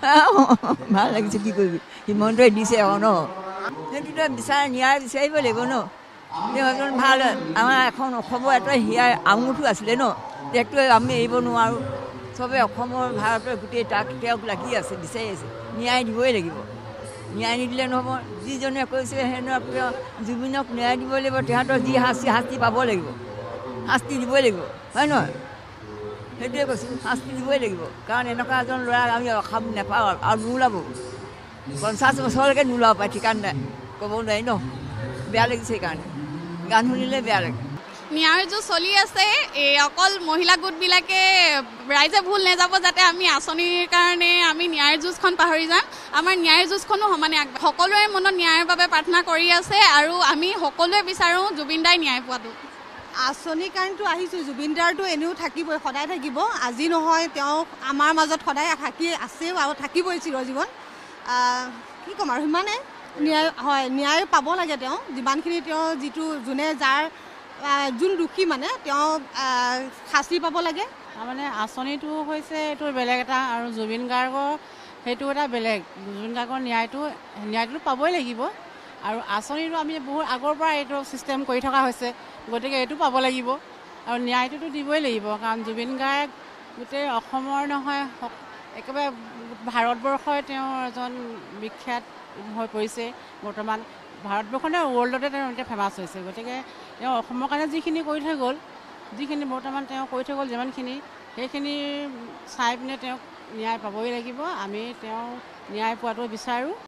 ভাল লাগিছে কি কৰিবি হিমন্তই দিছে আকৌ ন সেইটোতো বিচাৰ ন্যায় বিচাৰিব লাগিব ন এজন ভাল আমাৰ এখন অসমৰ এটা হিয়াৰ আঙুঠো আছিলে ন তেওঁকতো আমি এৰিব নোৱাৰোঁ চবে অসমৰ ভাৰতৰ গোটেই তেওঁক লাগি আছে বিচাৰি আছে ন্যায় দিবই লাগিব ন্যায় নিদিলে নহ'ব যিজনে কৈছে সেনেক জুবিনক ন্যায় দিব লাগিব তেহঁতৰ যি শাস্তি পাব লাগিব শাস্তি দিবই লাগিব হয় নহয় সেইটোৱে কৈছোঁ শাস্তি দিবই লাগিব কাৰণ এনেকুৱা এজন ল'ৰা আমি ৰখাব নাপাওঁ আৰু নোলাব 50 বছৰলৈকে নোলাব পায় ঠিকান নাই ক'ব নোৱাৰি ন বেয়া লাগিছে সেইকাৰণে গান শুনিলে বেয়া লাগে ন্যায় যুঁজ চলি আছে এই অকল মহিলা গোটবিলাকে ৰাইজে ভুল নাযাব যাতে আমি আঁচনিৰ কাৰণে আমি ন্যায় যুঁজখন পাহৰি যাম আমাৰ ন্যায় যুঁজখনো সমানে সকলোৰে মনত ন্যায়ৰ বাবে প্ৰাৰ্থনা কৰি আছে আৰু আমি সকলোৱে বিচাৰোঁ জুবিন দাই ন্যায় পোৱাটো আঁচনিৰ কাৰণেতো আহিছোঁ জুবিন দাৰতো এনেও থাকিবই সদায় থাকিব আজি নহয় তেওঁ আমাৰ মাজত সদায় থাকি আছেও আৰু থাকিবই চিৰজীৱন কি ক'ম আৰু সিমানে ন্যায় হয় ন্যায় পাব লাগে তেওঁ যিমানখিনি তেওঁ যিটো যোনে যাৰ যোন দুখী মানে তেওঁ শাস্তি পাব লাগে তাৰমানে আঁচনিটো হৈছে এইটো বেলেগ এটা আৰু জুবিন গাৰ্গৰ সেইটো এটা বেলেগ জুবিন গাৰ্গৰ ন্যায়টো পাবই লাগিব আৰু আঁচনিটো আমি বহুত আগৰ পৰা এইটো ছিষ্টেম কৰি থকা হৈছে গতিকে এইটো পাব লাগিব আৰু ন্যায়টোতো দিবই লাগিব কাৰণ জুবিন গাৰ্গ গোটেই অসমৰ নহয় একেবাৰে ভাৰতবৰ্ষই তেওঁ এজন বিখ্যাত হৈ পৰিছে বৰ্তমান ভাৰতবৰ্ষতে ৱৰ্ল্ডতে তেওঁ এতিয়া ফেমাছ হৈছে গতিকে তেওঁ অসমৰ কাৰণে যিখিনি কৰি থৈ গ'ল যিখিনি বৰ্তমান তেওঁ কৰি থৈ গ'ল যিমানখিনি সেইখিনি চাই পিনে তেওঁক ন্যায় পাবই লাগিব আমি তেওঁ ন্যায় পোৱাটো বিচাৰোঁ